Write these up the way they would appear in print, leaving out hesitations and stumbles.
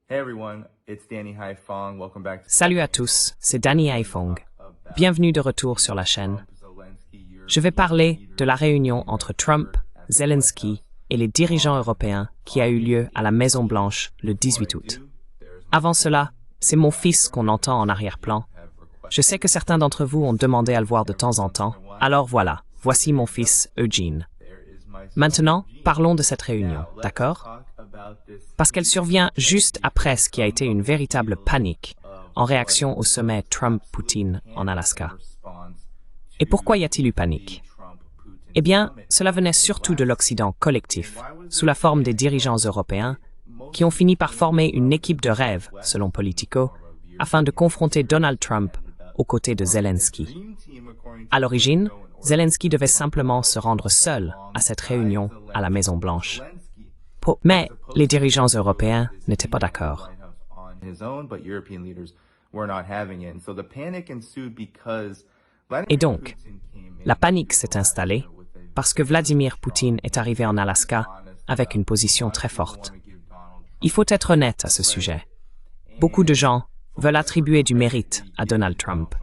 Hey everyone, it's Danny Haifong. Welcome back to Salut à tous, c'est Danny Haifong. Bienvenue de retour sur la chaîne. Je vais parler de la réunion entre Trump, Zelensky et les dirigeants européens qui a eu lieu à la Maison-Blanche le 18 août. Avant cela, c'est mon fils qu'on entend en arrière-plan. Je sais que certains d'entre vous ont demandé à le voir de temps en temps, alors voilà, voici mon fils Eugene. Maintenant, parlons de cette réunion, d'accord? Parce qu'elle survient juste après ce qui a été une véritable panique en réaction au sommet Trump-Poutine en Alaska. Et pourquoi y a-t-il eu panique? Eh bien, cela venait surtout de l'Occident collectif, sous la forme des dirigeants européens, qui ont fini par former une équipe de rêve, selon Politico, afin de confronter Donald Trump aux côtés de Zelensky. À l'origine, Zelensky devait simplement se rendre seul à cette réunion à la Maison-Blanche. Mais les dirigeants européens n'étaient pas d'accord. Et donc, la panique s'est installée parce que Vladimir Poutine est arrivé en Alaska avec une position très forte. Il faut être honnête à ce sujet. Beaucoup de gens veulent attribuer du mérite à Donald Trump.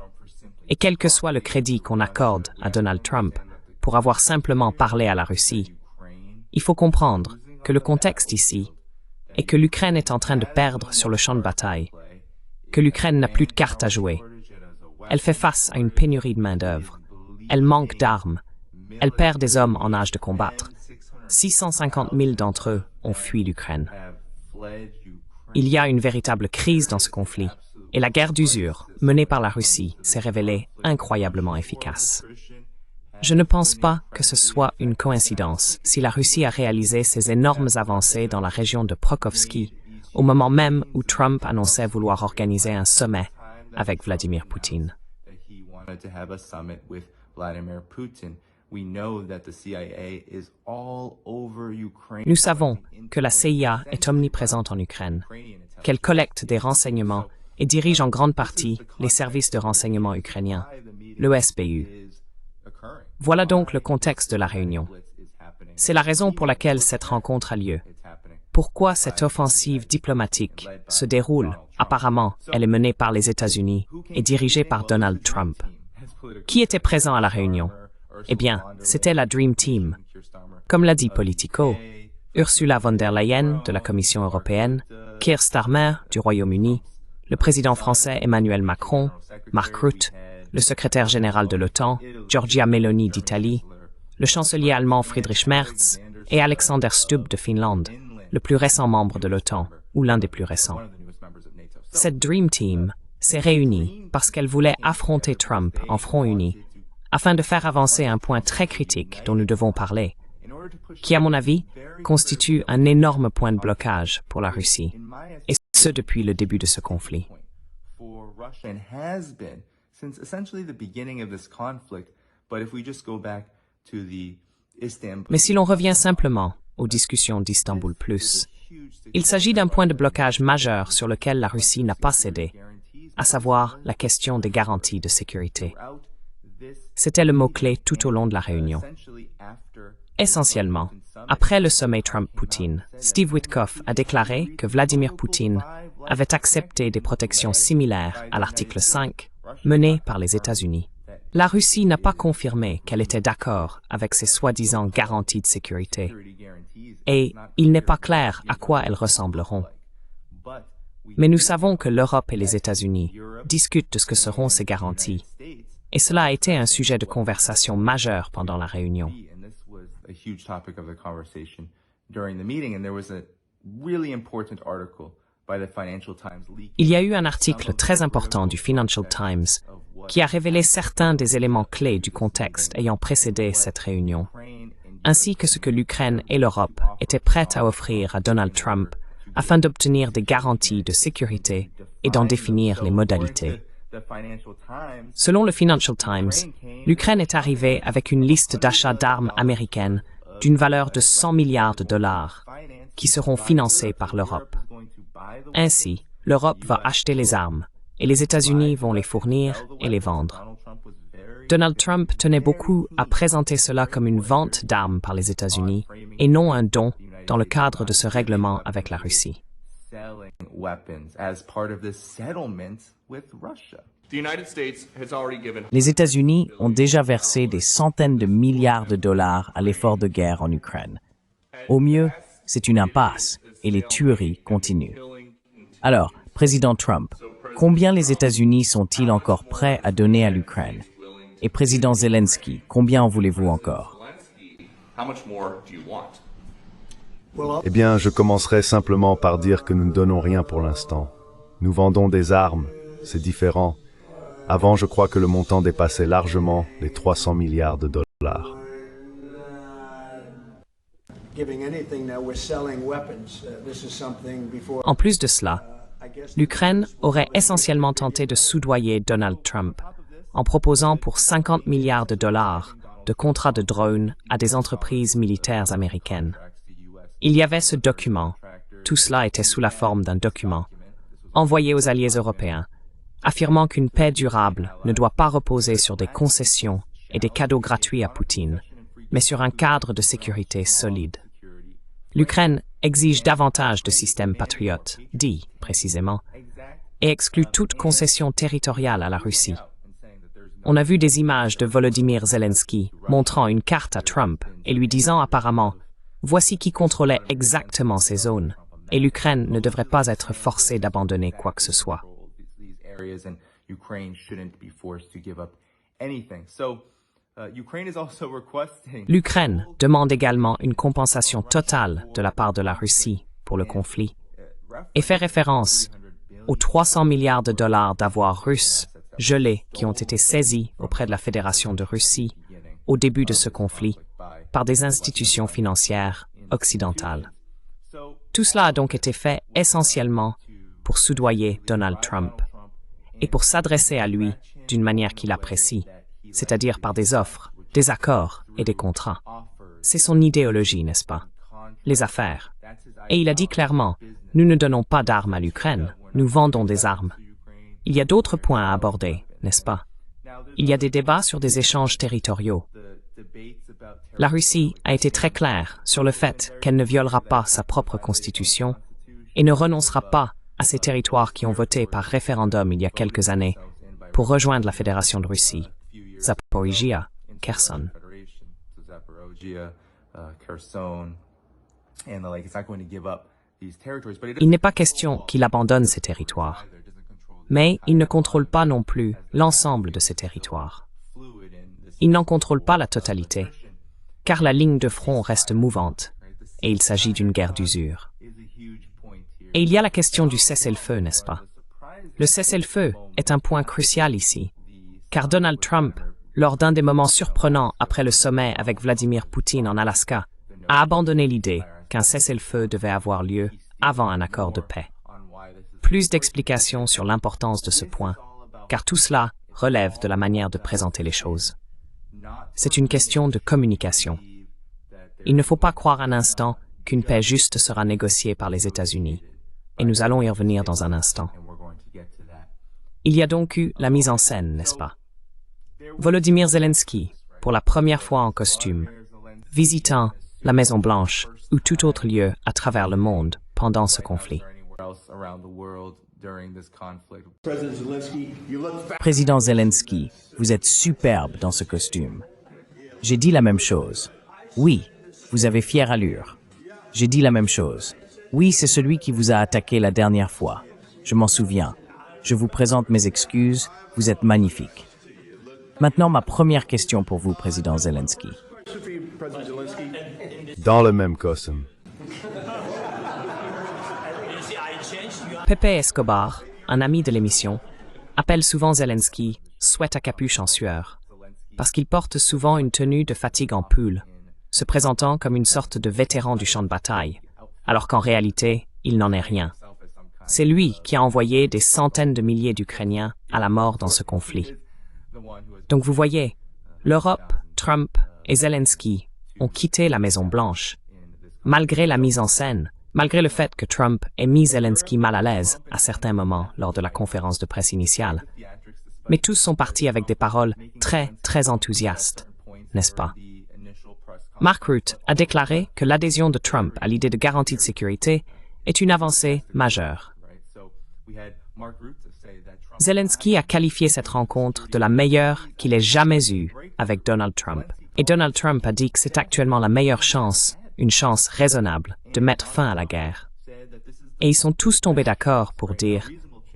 Et quel que soit le crédit qu'on accorde à Donald Trump pour avoir simplement parlé à la Russie, il faut comprendre que le contexte ici est que l'Ukraine est en train de perdre sur le champ de bataille, que l'Ukraine n'a plus de cartes à jouer. Elle fait face à une pénurie de main-d'œuvre. Elle manque d'armes. Elle perd des hommes en âge de combattre. 650 000 d'entre eux ont fui l'Ukraine. Il y a une véritable crise dans ce conflit, et la guerre d'usure menée par la Russie s'est révélée incroyablement efficace. Je ne pense pas que ce soit une coïncidence si la Russie a réalisé ces énormes avancées dans la région de Pokrovski au moment même où Trump annonçait vouloir organiser un sommet avec Vladimir Poutine. Nous savons que la CIA est omniprésente en Ukraine, qu'elle collecte des renseignements et dirige en grande partie les services de renseignement ukrainiens, le SBU. Voilà donc le contexte de la réunion. C'est la raison pour laquelle cette rencontre a lieu. Pourquoi cette offensive diplomatique se déroule? Apparemment, elle est menée par les États-Unis et dirigée par Donald Trump. Qui était présent à la réunion? Eh bien, c'était la Dream Team. Comme l'a dit Politico, Ursula von der Leyen de la Commission européenne, Keir Starmer du Royaume-Uni, le président français Emmanuel Macron, Mark Rutte, le secrétaire général de l'OTAN, Giorgia Meloni d'Italie, le chancelier allemand Friedrich Merz et Alexander Stubb de Finlande, le plus récent membre de l'OTAN, ou l'un des plus récents. Cette Dream Team s'est réunie parce qu'elle voulait affronter Trump en front uni afin de faire avancer un point très critique dont nous devons parler, qui, à mon avis, constitue un énorme point de blocage pour la Russie, et ce depuis le début de ce conflit. Mais si l'on revient simplement aux discussions d'Istanbul+, il s'agit d'un point de blocage majeur sur lequel la Russie n'a pas cédé, à savoir la question des garanties de sécurité. C'était le mot-clé tout au long de la réunion. Essentiellement, après le sommet Trump-Poutine, Steve Witkoff a déclaré que Vladimir Poutine avait accepté des protections similaires à l'article 5 menées par les États-Unis. La Russie n'a pas confirmé qu'elle était d'accord avec ces soi-disant garanties de sécurité, et il n'est pas clair à quoi elles ressembleront. Mais nous savons que l'Europe et les États-Unis discutent de ce que seront ces garanties, et cela a été un sujet de conversation majeur pendant la réunion. Il y a eu un article très important du Financial Times qui a révélé certains des éléments clés du contexte ayant précédé cette réunion, ainsi que ce que l'Ukraine et l'Europe étaient prêtes à offrir à Donald Trump afin d'obtenir des garanties de sécurité et d'en définir les modalités. Selon le Financial Times, l'Ukraine est arrivée avec une liste d'achats d'armes américaines d'une valeur de 100 milliards de dollars qui seront financées par l'Europe. Ainsi, l'Europe va acheter les armes et les États-Unis vont les fournir et les vendre. Donald Trump tenait beaucoup à présenter cela comme une vente d'armes par les États-Unis et non un don dans le cadre de ce règlement avec la Russie. selling weapons as part of this settlement with Russia. The United States has already given Les États-Unis ont déjà versé des centaines de milliards de dollars à l'effort de guerre en Ukraine. Au mieux, c'est une impasse et les tueries continuent. Alors, Président Trump, combien les États-Unis sont-ils encore prêts à donner à l'Ukraine? Et Président Zelensky, combien en voulez-vous encore? How much more do you want? Eh bien, je commencerai simplement par dire que nous ne donnons rien pour l'instant. Nous vendons des armes, c'est différent. Avant, je crois que le montant dépassait largement les 300 milliards de dollars. En plus de cela, l'Ukraine aurait essentiellement tenté de soudoyer Donald Trump en proposant pour 50 milliards de dollars de contrats de drones à des entreprises militaires américaines. Il y avait ce document, tout cela était sous la forme d'un document, envoyé aux alliés européens, affirmant qu'une paix durable ne doit pas reposer sur des concessions et des cadeaux gratuits à Poutine, mais sur un cadre de sécurité solide. L'Ukraine exige davantage de systèmes patriotes, dit précisément, et exclut toute concession territoriale à la Russie. On a vu des images de Volodymyr Zelensky montrant une carte à Trump et lui disant apparemment « Voici qui contrôlait exactement ces zones, et l'Ukraine ne devrait pas être forcée d'abandonner quoi que ce soit. » L'Ukraine demande également une compensation totale de la part de la Russie pour le conflit et fait référence aux 300 milliards de dollars d'avoirs russes gelés qui ont été saisis auprès de la Fédération de Russie au début de ce conflit par des institutions financières occidentales. Tout cela a donc été fait essentiellement pour soudoyer Donald Trump et pour s'adresser à lui d'une manière qu'il apprécie, c'est-à-dire par des offres, des accords et des contrats. C'est son idéologie, n'est-ce pas? Les affaires. Et il a dit clairement, nous ne donnons pas d'armes à l'Ukraine, nous vendons des armes. Il y a d'autres points à aborder, n'est-ce pas? Il y a des débats sur des échanges territoriaux. La Russie a été très claire sur le fait qu'elle ne violera pas sa propre constitution et ne renoncera pas à ces territoires qui ont voté par référendum il y a quelques années pour rejoindre la Fédération de Russie, Zaporizhia, Kherson. Il n'est pas question qu'il abandonne ces territoires, mais il ne contrôle pas non plus l'ensemble de ces territoires. Il n'en contrôle pas la totalité, car la ligne de front reste mouvante, et il s'agit d'une guerre d'usure. Et il y a la question du cessez-le-feu, n'est-ce pas? Le cessez-le-feu est un point crucial ici, car Donald Trump, lors d'un des moments surprenants après le sommet avec Vladimir Poutine en Alaska, a abandonné l'idée qu'un cessez-le-feu devait avoir lieu avant un accord de paix. Plus d'explications sur l'importance de ce point, car tout cela relève de la manière de présenter les choses. C'est une question de communication. Il ne faut pas croire un instant qu'une paix juste sera négociée par les États-Unis, et nous allons y revenir dans un instant. Il y a donc eu la mise en scène, n'est-ce pas? Volodymyr Zelensky, pour la première fois en costume, visitant la Maison-Blanche ou tout autre lieu à travers le monde pendant ce conflit. Président Zelensky, vous êtes superbe dans ce costume. J'ai dit la même chose. Oui, vous avez fière allure. J'ai dit la même chose. Oui, c'est celui qui vous a attaqué la dernière fois. Je m'en souviens. Je vous présente mes excuses. Vous êtes magnifique. Maintenant, ma première question pour vous, Président Zelensky. Dans le même costume. Pepe Escobar, un ami de l'émission, appelle souvent Zelensky « sweat à capuche en sueur » parce qu'il porte souvent une tenue de fatigue en pull, se présentant comme une sorte de vétéran du champ de bataille, alors qu'en réalité, il n'en est rien. C'est lui qui a envoyé des centaines de milliers d'Ukrainiens à la mort dans ce conflit. Donc vous voyez, l'Europe, Trump et Zelensky ont quitté la Maison-Blanche, malgré la mise en scène, malgré le fait que Trump ait mis Zelensky mal à l'aise à certains moments lors de la conférence de presse initiale. Mais tous sont partis avec des paroles très, très enthousiastes, n'est-ce pas? Mark Rutte a déclaré que l'adhésion de Trump à l'idée de garantie de sécurité est une avancée majeure. Zelensky a qualifié cette rencontre de la meilleure qu'il ait jamais eue avec Donald Trump. Et Donald Trump a dit que c'est actuellement la meilleure chance, une chance raisonnable, de mettre fin à la guerre. Et ils sont tous tombés d'accord pour dire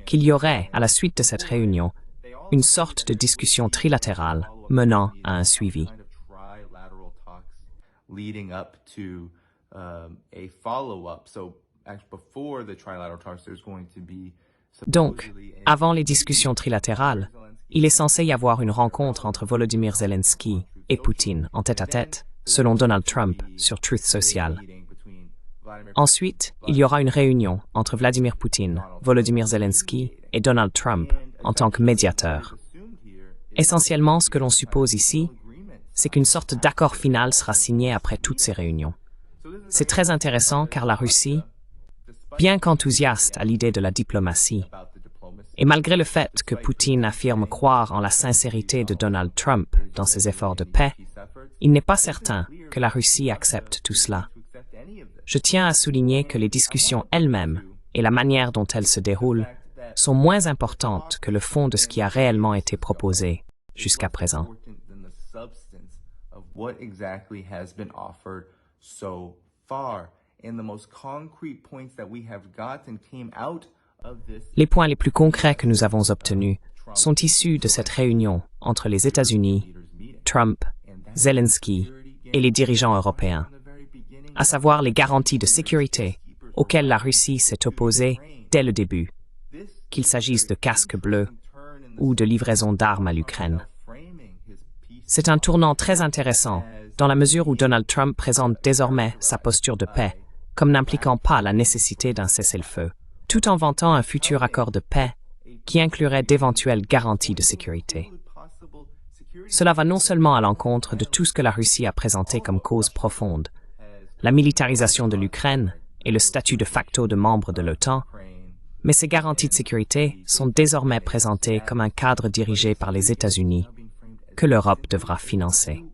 qu'il y aurait, à la suite de cette réunion, une sorte de discussion trilatérale menant à un suivi. Leading up to a follow-up. So before the trilateral talks, there's going to be Donc, avant les discussions trilatérales, il est censé y avoir une rencontre entre Volodymyr Zelensky et Poutine en tête-à-tête, selon Donald Trump sur Truth Social. Ensuite, il y aura une réunion entre Vladimir Poutine, Volodymyr Zelensky et Donald Trump en tant que médiateur. Essentiellement, ce que l'on suppose ici, c'est qu'une sorte d'accord final sera signé après toutes ces réunions. C'est très intéressant car la Russie, bien qu'enthousiaste à l'idée de la diplomatie, et malgré le fait que Poutine affirme croire en la sincérité de Donald Trump dans ses efforts de paix, il n'est pas certain que la Russie accepte tout cela. Je tiens à souligner que les discussions elles-mêmes et la manière dont elles se déroulent sont moins importantes que le fond de ce qui a réellement été proposé jusqu'à présent. what exactly has been offered so far. And the most concrete points that we have gotten came out of this. Les points les plus concrets que nous avons obtenus sont issus de cette réunion entre les États-Unis, Trump, Zelensky et les dirigeants européens, à savoir les garanties de sécurité auxquelles la Russie s'est opposée dès le début, qu'il s'agisse de casques bleus ou de livraison d'armes à l'Ukraine. C'est un tournant très intéressant dans la mesure où Donald Trump présente désormais sa posture de paix comme n'impliquant pas la nécessité d'un cessez-le-feu, tout en vantant un futur accord de paix qui inclurait d'éventuelles garanties de sécurité. Cela va non seulement à l'encontre de tout ce que la Russie a présenté comme cause profonde, la militarisation de l'Ukraine et le statut de facto de membre de l'OTAN, mais ces garanties de sécurité sont désormais présentées comme un cadre dirigé par les États-Unis que l'Europe devra financer.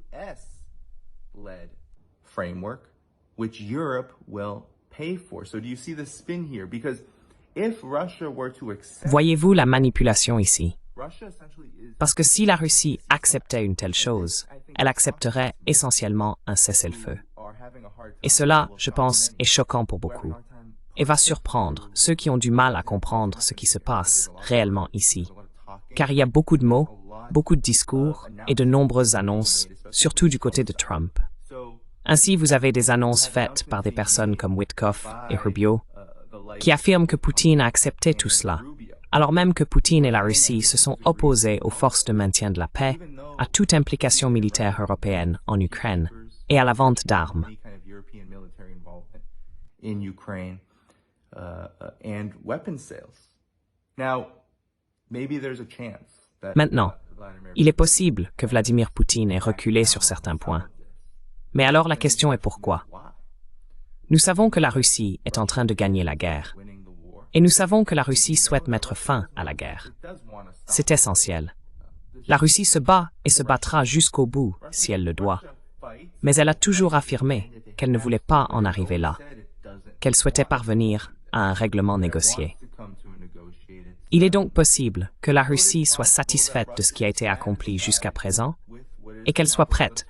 Framework, which Europe will pay for. So do you see the spin here? Because if Russia were to accept, Voyez-vous la manipulation ici? Russia essentially is Parce que si la Russie acceptait une telle chose, elle accepterait essentiellement un cessez-le-feu. are having a hard Et cela, je pense, est choquant pour beaucoup et va surprendre ceux qui ont du mal à comprendre ce qui se passe réellement ici. Car il y a beaucoup de mots, beaucoup de discours et de nombreuses annonces, surtout du côté de Trump. Ainsi, vous avez des annonces faites par des personnes comme Witkoff et Rubio qui affirment que Poutine a accepté tout cela, alors même que Poutine et la Russie se sont opposés aux forces de maintien de la paix, à toute implication militaire européenne en Ukraine et à la vente d'armes. any kind of European military involvement in Ukraine and weapon sales. Now, maybe there's a chance that Maintenant, Vladimir il est possible que Vladimir Poutine ait reculé sur certains points. Mais alors la question est pourquoi? Nous savons que la Russie est en train de gagner la guerre. winning the war Et nous savons que la Russie souhaite mettre fin à la guerre. does want to stop. C'est essentiel. La Russie se bat et se battra jusqu'au bout si elle le doit. Mais elle a toujours affirmé qu'elle ne voulait pas en arriver là, qu'elle souhaitait parvenir à un règlement négocié. To come to a negotiated Il est donc possible que la Russie soit satisfaite de ce qui a été accompli jusqu'à présent et qu'elle soit prête,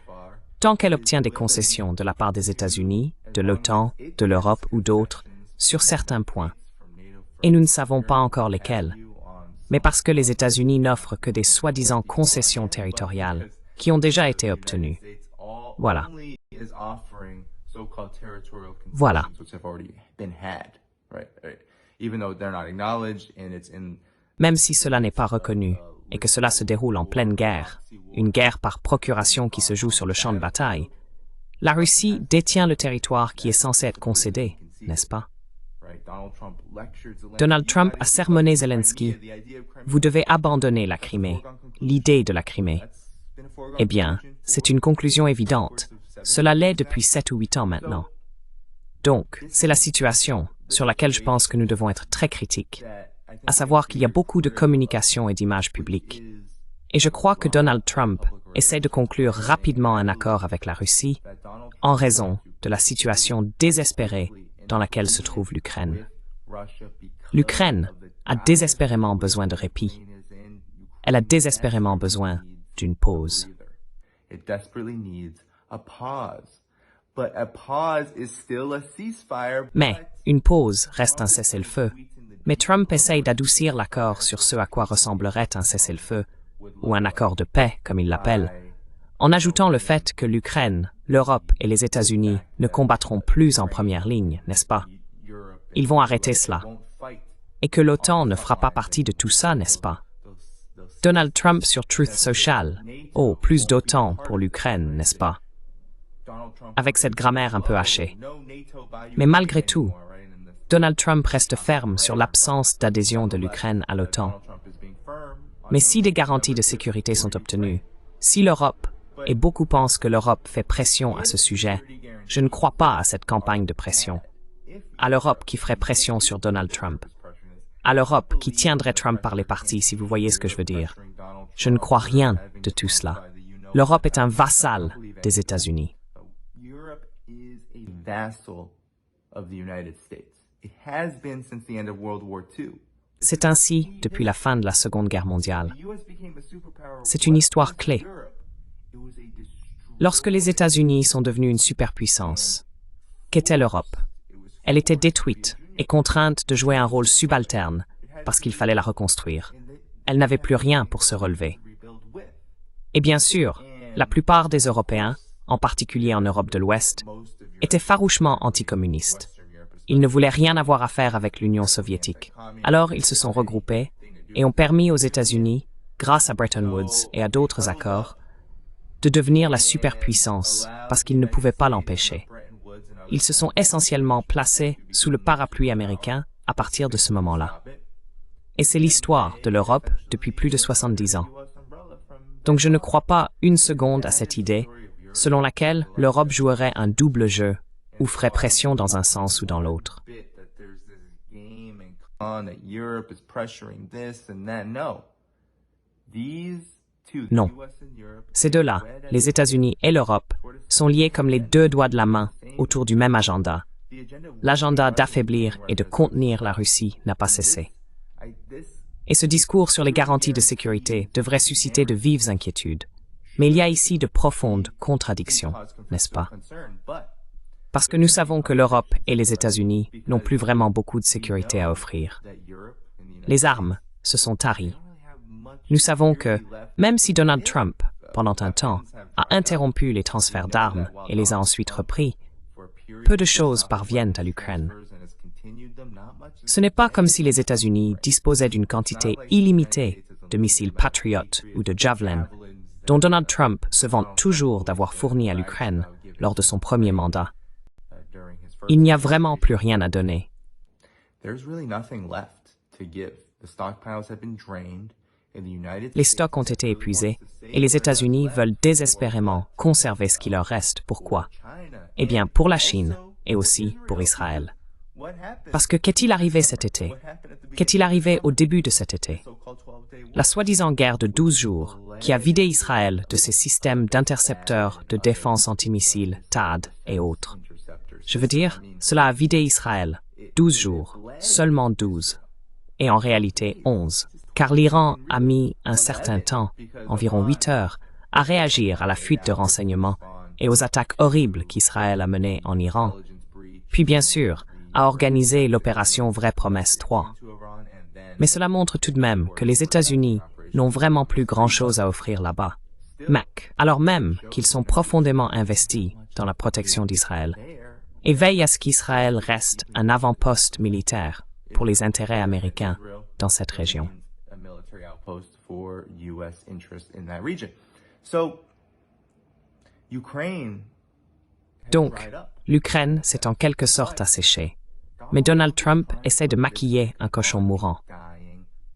tant qu'elle obtient des concessions de la part des États-Unis, de l'OTAN, de l'Europe ou d'autres, sur certains points. Et nous ne savons pas encore lesquels, mais parce que les États-Unis n'offrent que des soi-disant concessions territoriales qui ont déjà été obtenues. Voilà. only is offering so-called territorial concessions, Voilà. which have already been had, right? Even though they're not acknowledged and it's in Même si cela n'est pas reconnu et que cela se déroule en pleine guerre, une guerre par procuration qui se joue sur le champ de bataille, la Russie détient le territoire qui est censé être concédé, n'est-ce pas? right. Donald Trump a sermonné Zelensky. Vous devez abandonner la Crimée, l'idée de la Crimée. Eh bien, c'est une conclusion évidente. Cela l'est depuis 7 ou 8 ans maintenant. Donc, c'est la situation sur laquelle je pense que nous devons être très critiques, à savoir qu'il y a beaucoup de communication et d'images publiques. Et je crois que Donald Trump essaie de conclure rapidement un accord avec la Russie en raison de la situation désespérée dans laquelle se trouve l'Ukraine. L'Ukraine a désespérément besoin de répit. Elle a désespérément besoin d'une pause. Mais une pause reste un cessez-le-feu. Mais Trump essaye d'adoucir l'accord sur ce à quoi ressemblerait un cessez-le-feu, ou un accord de paix, comme il l'appelle, en ajoutant le fait que l'Ukraine, l'Europe et les États-Unis ne combattront plus en première ligne, n'est-ce pas? Ils vont arrêter cela. Et que l'OTAN ne fera pas partie de tout ça, n'est-ce pas? Donald Trump sur Truth Social. Oh, plus d'OTAN pour l'Ukraine, n'est-ce pas? Avec cette grammaire un peu hachée. Mais malgré tout, Donald Trump reste ferme sur l'absence d'adhésion de l'Ukraine à l'OTAN. Mais si des garanties de sécurité sont obtenues, si l'Europe, et beaucoup pensent que l'Europe fait pression à ce sujet, je ne crois pas à cette campagne de pression. À l'Europe qui ferait pression sur Donald Trump. À l'Europe qui tiendrait Trump par les parties, si vous voyez ce que je veux dire. Je ne crois rien de tout cela. L'Europe est un vassal des États-Unis. C'est ainsi depuis la fin de la Seconde Guerre mondiale. C'est une histoire clé. Lorsque les États-Unis sont devenus une superpuissance, qu'était l'Europe? Elle était détruite et contrainte de jouer un rôle subalterne parce qu'il fallait la reconstruire. Elle n'avait plus rien pour se relever. Et bien sûr, la plupart des Européens, en particulier en Europe de l'Ouest, étaient farouchement anticommunistes. Ils ne voulaient rien avoir à faire avec l'Union soviétique. Alors ils se sont regroupés et ont permis aux États-Unis, grâce à Bretton Woods et à d'autres accords, de devenir la superpuissance parce qu'ils ne pouvaient pas l'empêcher. Ils se sont essentiellement placés sous le parapluie américain à partir de ce moment-là. Et c'est l'histoire de l'Europe depuis plus de 70 ans. Donc je ne crois pas une seconde à cette idée selon laquelle l'Europe jouerait un double jeu ou ferait pression dans un sens ou dans l'autre. Non. Ces deux-là, les États-Unis et l'Europe, sont liés comme les deux doigts de la main autour du même agenda. L'agenda d'affaiblir et de contenir la Russie n'a pas cessé. Et ce discours sur les garanties de sécurité devrait susciter de vives inquiétudes. Mais il y a ici de profondes contradictions, n'est-ce pas? Parce que nous savons que l'Europe et les États-Unis n'ont plus vraiment beaucoup de sécurité à offrir. Les armes se sont taries. Nous savons que, même si Donald Trump, pendant un temps, a interrompu les transferts d'armes et les a ensuite repris, peu de choses parviennent à l'Ukraine. Ce n'est pas comme si les États-Unis disposaient d'une quantité illimitée de missiles Patriot ou de Javelin, dont Donald Trump se vante toujours d'avoir fourni à l'Ukraine lors de son premier mandat. Il n'y a vraiment plus rien à donner. Les stocks ont été épuisés et les États-Unis veulent désespérément conserver ce qui leur reste. Pourquoi? Eh bien, pour la Chine et aussi pour Israël. Parce que qu'est-il arrivé cet été? Qu'est-il arrivé au début de cet été? La soi-disant guerre de 12 jours qui a vidé Israël de ses systèmes d'intercepteurs de défense antimissiles THAAD et autres. Je veux dire, cela a vidé Israël 12 jours, seulement 12, et en réalité 11. Car l'Iran a mis un certain temps, environ 8 heures, à réagir à la fuite de renseignements et aux attaques horribles qu'Israël a menées en Iran, puis bien sûr, à organiser l'opération Vraie Promesse 3. Mais cela montre tout de même que les États-Unis n'ont vraiment plus grand-chose à offrir là-bas. Alors même qu'ils sont profondément investis dans la protection d'Israël, et veillent à ce qu'Israël reste un avant-poste militaire pour les intérêts américains dans cette région. Donc, l'Ukraine s'est en quelque sorte asséchée. Mais Donald Trump essaie de maquiller un cochon mourant.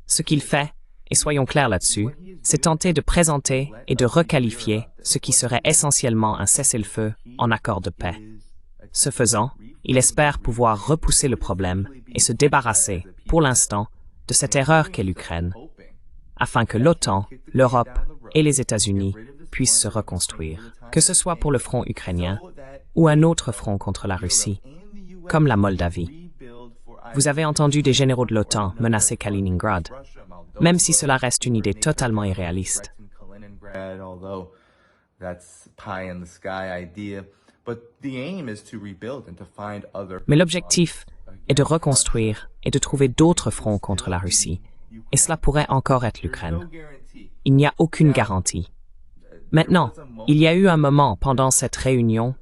Ce qu'il fait, et soyons clairs là-dessus, c'est tenter de présenter et de requalifier ce qui serait essentiellement un cessez-le-feu en accord de paix. Ce faisant, il espère pouvoir repousser le problème et se débarrasser, pour l'instant, de cette erreur qu'est l'Ukraine, afin que l'OTAN, l'Europe et les États-Unis puissent se reconstruire, que ce soit pour le front ukrainien ou un autre front contre la Russie. comme la Moldavie. Vous avez entendu des généraux de l'OTAN menacer Kaliningrad, même si cela reste une idée totalement irréaliste. Mais l'objectif est de reconstruire et de trouver d'autres fronts contre la Russie, et cela pourrait encore être l'Ukraine. Il n'y a aucune garantie. Maintenant, il y a eu un moment pendant cette réunion,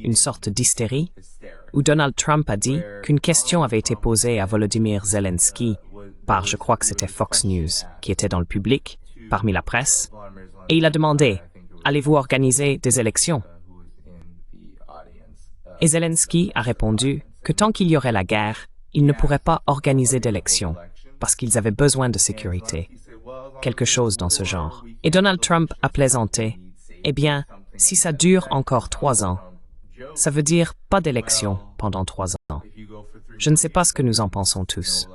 une sorte d'hystérie, où Donald Trump a dit qu'une question avait été posée à Volodymyr Zelensky par, je crois que c'était Fox News, qui était dans le public, parmi la presse, et il a demandé « Allez-vous organiser des élections ?» Et Zelensky a répondu que tant qu'il y aurait la guerre, il ne pourrait pas organiser d'élections, parce qu'ils avaient besoin de sécurité. Quelque chose dans ce genre. Et Donald Trump a plaisanté. Eh bien, si ça dure encore 3 ans, ça veut dire pas d'élection pendant 3 ans. Je ne sais pas ce que nous en pensons tous.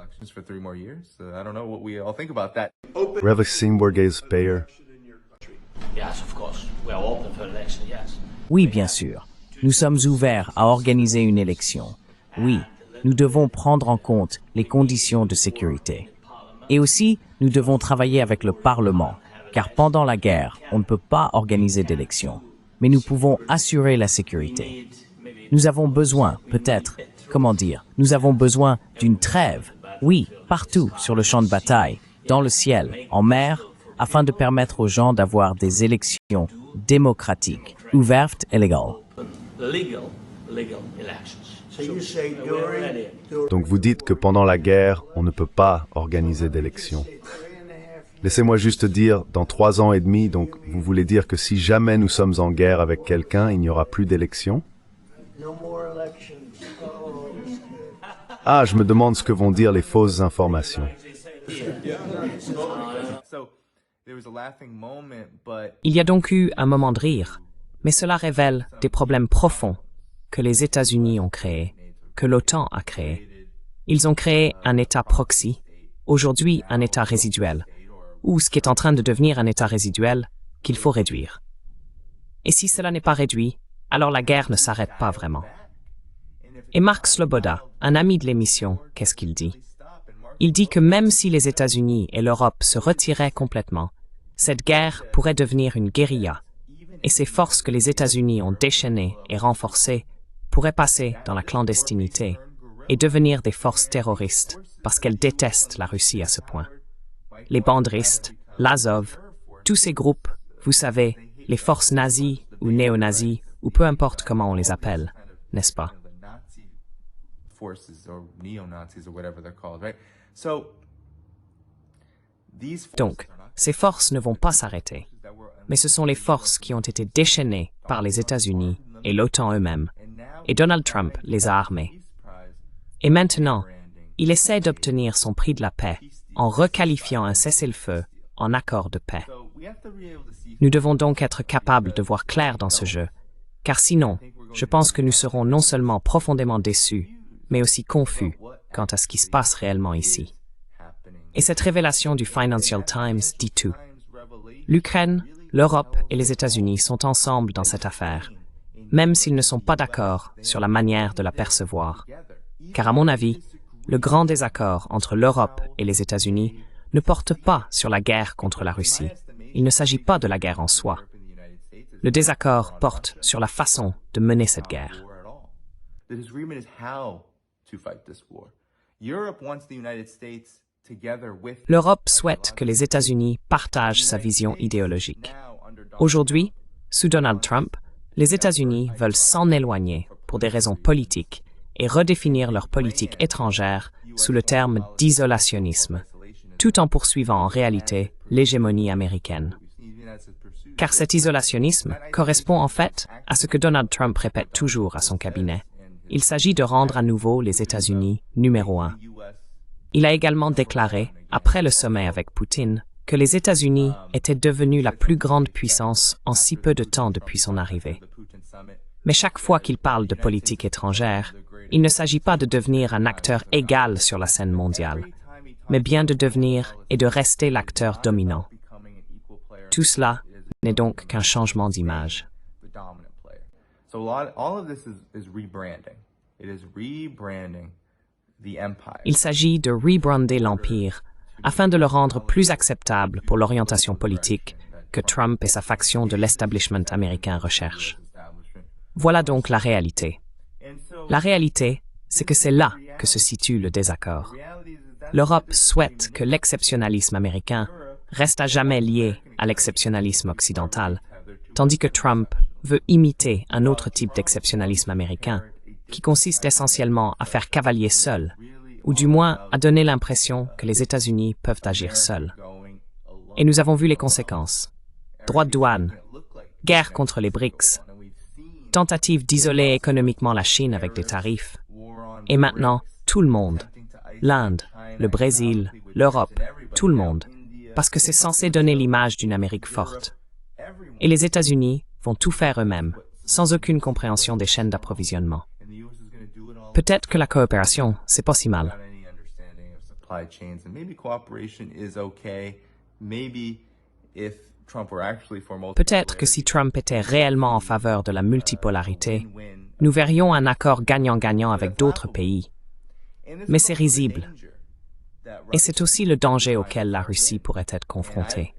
Oui, bien sûr. Nous sommes ouverts à organiser une élection. Oui, nous devons prendre en compte les conditions de sécurité. Et aussi, nous devons travailler avec le Parlement, car pendant la guerre, on ne peut pas organiser d'élection. Mais nous pouvons assurer la sécurité. Nous avons besoin, peut-être, nous avons besoin d'une trêve, oui, partout sur le champ de bataille, dans le ciel, en mer, afin de permettre aux gens d'avoir des élections démocratiques, ouvertes et légales. Donc vous dites que pendant la guerre, on ne peut pas organiser d'élections. Laissez-moi juste dire, dans 3 ans et demi, donc vous voulez dire que si jamais nous sommes en guerre avec quelqu'un, il n'y aura plus d'élections? Ah, je me demande ce que vont dire les fausses informations. Il y a donc eu un moment de rire, mais cela révèle des problèmes profonds que les États-Unis ont créés, que l'OTAN a créés. Ils ont créé un État proxy, aujourd'hui un État résiduel, ou ce qui est en train de devenir un État résiduel qu'il faut réduire. Et si cela n'est pas réduit, alors la guerre ne s'arrête pas vraiment. Et Mark Sloboda, un ami de l'émission, qu'est-ce qu'il dit? Il dit que même si les États-Unis et l'Europe se retiraient complètement, cette guerre pourrait devenir une guérilla, et ces forces que les États-Unis ont déchaînées et renforcées pourraient passer dans la clandestinité et devenir des forces terroristes parce qu'elles détestent la Russie à ce point. Les banderistes, l'Azov, tous ces groupes, vous savez, les forces nazies ou néo-nazies, ou peu importe comment on les appelle, n'est-ce pas? Donc, ces forces ne vont pas s'arrêter, mais ce sont les forces qui ont été déchaînées par les États-Unis et l'OTAN eux-mêmes, et Donald Trump les a armées. Et maintenant, il essaie d'obtenir son prix de la paix en requalifiant un cessez-le-feu en accord de paix. Nous devons donc être capables de voir clair dans ce jeu, car sinon, je pense que nous serons non seulement profondément déçus, mais aussi confus quant à ce qui se passe réellement ici. Et cette révélation du Financial Times dit tout. L'Ukraine, l'Europe et les États-Unis sont ensemble dans cette affaire, même s'ils ne sont pas d'accord sur la manière de la percevoir. Car à mon avis, le grand désaccord entre l'Europe et les États-Unis ne porte pas sur la guerre contre la Russie. Il ne s'agit pas de la guerre en soi. Le désaccord porte sur la façon de mener cette guerre. L'Europe souhaite que les États-Unis partagent sa vision idéologique. Aujourd'hui, sous Donald Trump, les États-Unis veulent s'en éloigner pour des raisons politiques et redéfinir leur politique étrangère sous le terme d'isolationnisme, tout en poursuivant en réalité l'hégémonie américaine. Car cet isolationnisme correspond en fait à ce que Donald Trump répète toujours à son cabinet. Il s'agit de rendre à nouveau les États-Unis numéro 1. Il a également déclaré, après le sommet avec Poutine, que les États-Unis étaient devenus la plus grande puissance en si peu de temps depuis son arrivée. Mais chaque fois qu'il parle de politique étrangère, il ne s'agit pas de devenir un acteur égal sur la scène mondiale, mais bien de devenir et de rester l'acteur dominant. Tout cela n'est donc qu'un changement d'image. Il s'agit de rebrander l'Empire afin de le rendre plus acceptable pour l'orientation politique que Trump et sa faction de l'establishment américain recherchent. Voilà donc la réalité. La réalité, c'est que c'est là que se situe le désaccord. L'Europe souhaite que l'exceptionnalisme américain reste à jamais lié à l'exceptionnalisme occidental, tandis que Trump veut imiter un autre type d'exceptionnalisme américain, qui consiste essentiellement à faire cavalier seul, ou du moins à donner l'impression que les États-Unis peuvent agir seuls. Et nous avons vu les conséquences. Droits de douane, guerre contre les BRICS, tentative d'isoler économiquement la Chine avec des tarifs, et maintenant tout le monde, l'Inde, le Brésil, l'Europe, tout le monde, parce que c'est censé donner l'image d'une Amérique forte. Et les États-Unis vont tout faire eux-mêmes, sans aucune compréhension des chaînes d'approvisionnement. Peut-être que la coopération, c'est pas si mal. Peut-être que si Trump était réellement en faveur de la multipolarité, nous verrions un accord gagnant-gagnant avec d'autres pays. Mais c'est risible. Et c'est aussi le danger auquel la Russie pourrait être confrontée.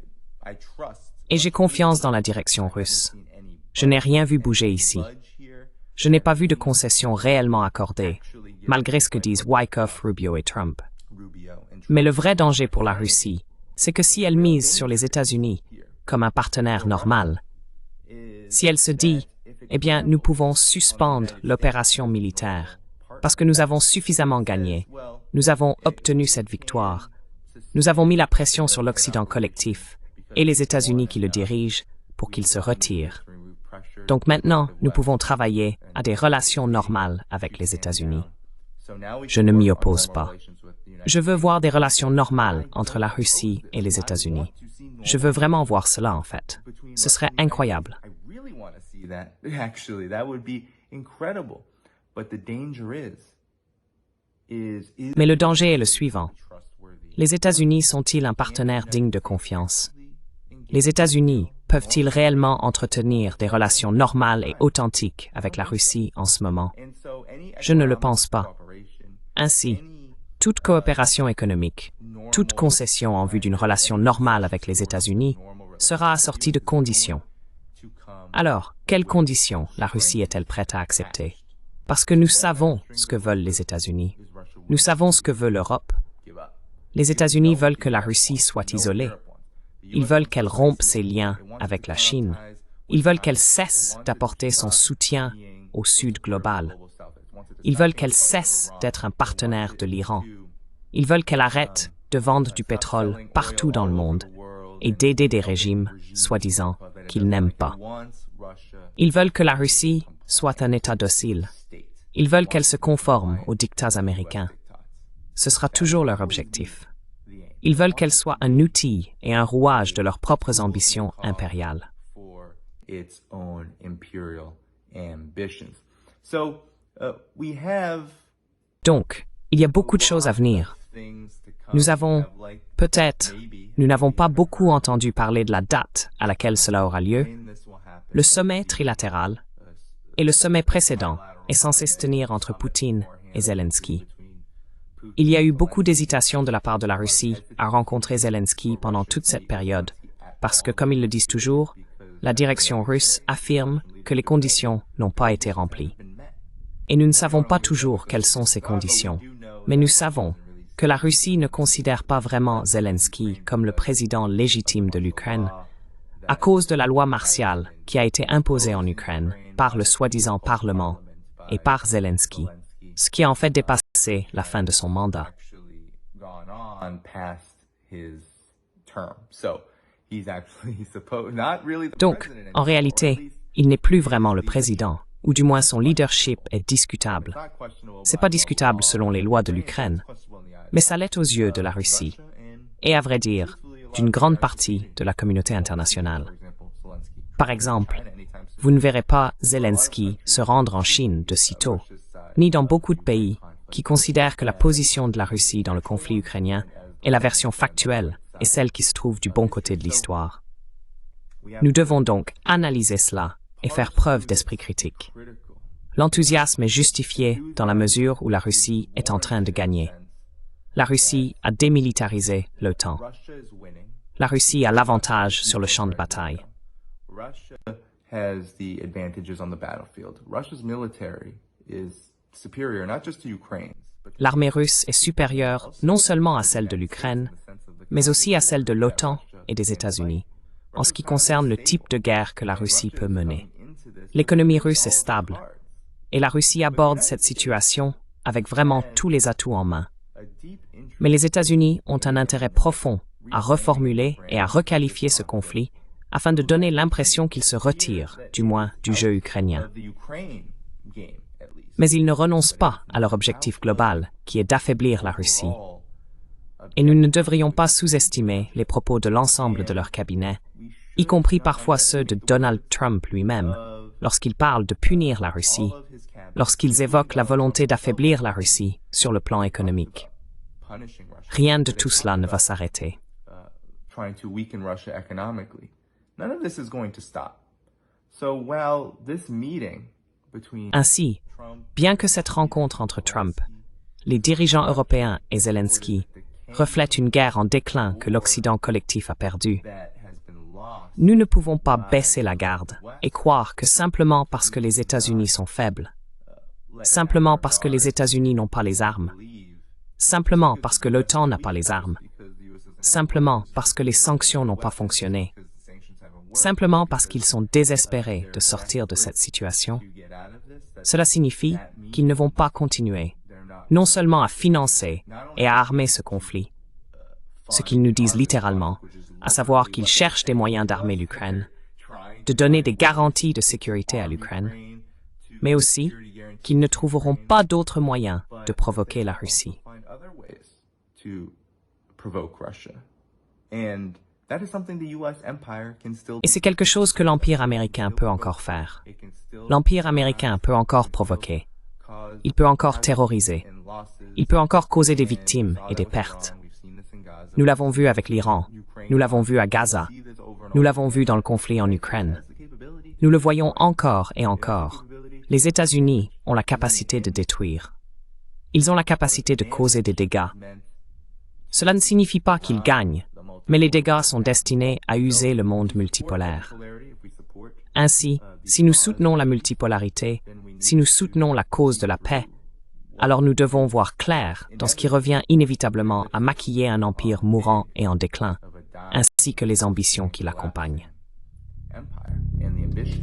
Et j'ai confiance dans la direction russe. Je n'ai rien vu bouger ici. Je n'ai pas vu de concessions réellement accordées, malgré ce que disent Wyckoff, Rubio et Trump. Mais le vrai danger pour la Russie, c'est que si elle mise sur les États-Unis comme un partenaire normal, si elle se dit, eh bien, nous pouvons suspendre l'opération militaire, parce que nous avons suffisamment gagné, nous avons obtenu cette victoire, nous avons mis la pression sur l'Occident collectif et les États-Unis qui le dirigent pour qu'ils se retirent. Donc maintenant, nous pouvons travailler à des relations normales avec les États-Unis. Je ne m'y oppose pas. Je veux voir des relations normales entre la Russie et les États-Unis. Je veux vraiment voir cela, en fait. Ce serait incroyable. Mais le danger est le suivant. Les États-Unis sont-ils un partenaire digne de confiance? Les États-Unis peuvent-ils réellement entretenir des relations normales et authentiques avec la Russie en ce moment? Je ne le pense pas. Ainsi, toute coopération économique, toute concession en vue d'une relation normale avec les États-Unis sera assortie de conditions. Alors, quelles conditions la Russie est-elle prête à accepter? Parce que nous savons ce que veulent les États-Unis. Nous savons ce que veut l'Europe. Les États-Unis veulent que la Russie soit isolée. Ils veulent qu'elle rompe ses liens avec la Chine. Ils veulent qu'elle cesse d'apporter son soutien au Sud global. Ils veulent qu'elle cesse d'être un partenaire de l'Iran. Ils veulent qu'elle arrête de vendre du pétrole partout dans le monde et d'aider des régimes, soi-disant, qu'ils n'aiment pas. Ils veulent que la Russie soit un État docile. Ils veulent qu'elle se conforme aux diktats américains. Ce sera toujours leur objectif. Ils veulent qu'elle soit un outil et un rouage de leurs propres ambitions impériales. Donc, il y a beaucoup de choses à venir. Nous avons, peut-être, nous n'avons pas beaucoup entendu parler de la date à laquelle cela aura lieu. Le sommet trilatéral et le sommet précédent est censé se tenir entre Poutine et Zelensky. Il y a eu beaucoup d'hésitation de la part de la Russie à rencontrer Zelensky pendant toute cette période, parce que, comme ils le disent toujours, la direction russe affirme que les conditions n'ont pas été remplies. Et nous ne savons pas toujours quelles sont ces conditions, mais nous savons que la Russie ne considère pas vraiment Zelensky comme le président légitime de l'Ukraine à cause de la loi martiale qui a été imposée en Ukraine par le soi-disant Parlement et par Zelensky, ce qui a en fait dépassé la fin de son mandat. Donc, en réalité, il n'est plus vraiment le président, ou du moins son leadership est discutable. C'est pas discutable selon les lois de l'Ukraine, mais ça l'est aux yeux de la Russie, et à vrai dire, d'une grande partie de la communauté internationale. Par exemple, vous ne verrez pas Zelensky se rendre en Chine de sitôt, ni dans beaucoup de pays qui considèrent que la position de la Russie dans le conflit ukrainien est la version factuelle et celle qui se trouve du bon côté de l'histoire. Nous devons donc analyser cela et faire preuve d'esprit critique. L'enthousiasme est justifié dans la mesure où la Russie est en train de gagner. La Russie a démilitarisé l'OTAN. La Russie a l'avantage sur le champ de bataille. Russia has the advantages on the battlefield. Russia's military is superior not just to Ukraine, but L'armée russe est supérieure non seulement à celle de l'Ukraine, mais aussi à celle de l'OTAN et des États-Unis, en ce qui concerne le type de guerre que la Russie peut mener. L'économie russe est stable, et la Russie aborde cette situation avec vraiment tous les atouts en main. Mais les États-Unis ont un intérêt profond à reformuler et à requalifier ce conflit afin de donner l'impression qu'ils se retirent, du moins, du jeu ukrainien. Mais ils ne renoncent pas à leur objectif global, qui est d'affaiblir la Russie. Et nous ne devrions pas sous-estimer les propos de l'ensemble de leur cabinet, y compris parfois ceux de Donald Trump lui-même, lorsqu'il parle de punir la Russie, lorsqu'ils évoquent la volonté d'affaiblir la Russie sur le plan économique. Rien de tout cela ne va s'arrêter. trying to weaken Russia economically. None of this is going to stop. So while this meeting between Ainsi, bien que cette rencontre entre Trump, les dirigeants européens et Zelensky reflète une guerre en déclin que l'Occident collectif a perdue, that has been lost, nous ne pouvons pas baisser la garde et croire que simplement parce que les États-Unis sont faibles, simplement parce que les États-Unis n'ont pas les armes, simplement parce que l'OTAN n'a pas les armes, simplement parce que les sanctions n'ont pas fonctionné, simplement parce qu'ils sont désespérés de sortir de cette situation, cela signifie qu'ils ne vont pas continuer, non seulement à financer et à armer ce conflit, ce qu'ils nous disent littéralement, à savoir qu'ils cherchent des moyens d'armer l'Ukraine, de donner des garanties de sécurité à l'Ukraine, mais aussi qu'ils ne trouveront pas d'autres moyens de provoquer la Russie. find other ways to provoke Russia. And that is something the US empire can still Et c'est quelque chose que l'Empire américain peut encore faire. it can still L'Empire américain peut encore provoquer. cause Il peut encore terroriser. and losses. Il peut encore causer des victimes et des pertes. We've seen this in Gaza. Nous l'avons vu avec l'Iran. Nous l'avons vu à Gaza. See this over and Nous over. l'avons vu dans le conflit en Ukraine. The capability Nous le voyons encore et encore. Les États-Unis ont la capacité de détruire. Ils ont la capacité de causer des dégâts. Cela ne signifie pas qu'ils gagnent, mais les dégâts sont destinés à user le monde multipolaire. polarity, if we support Ainsi, si nous soutenons la multipolarité, si nous soutenons la cause de la paix, alors nous devons voir clair dans ce qui revient inévitablement à maquiller un empire mourant et en déclin, of a dying ainsi que les ambitions qui l'accompagnent. empire and the ambition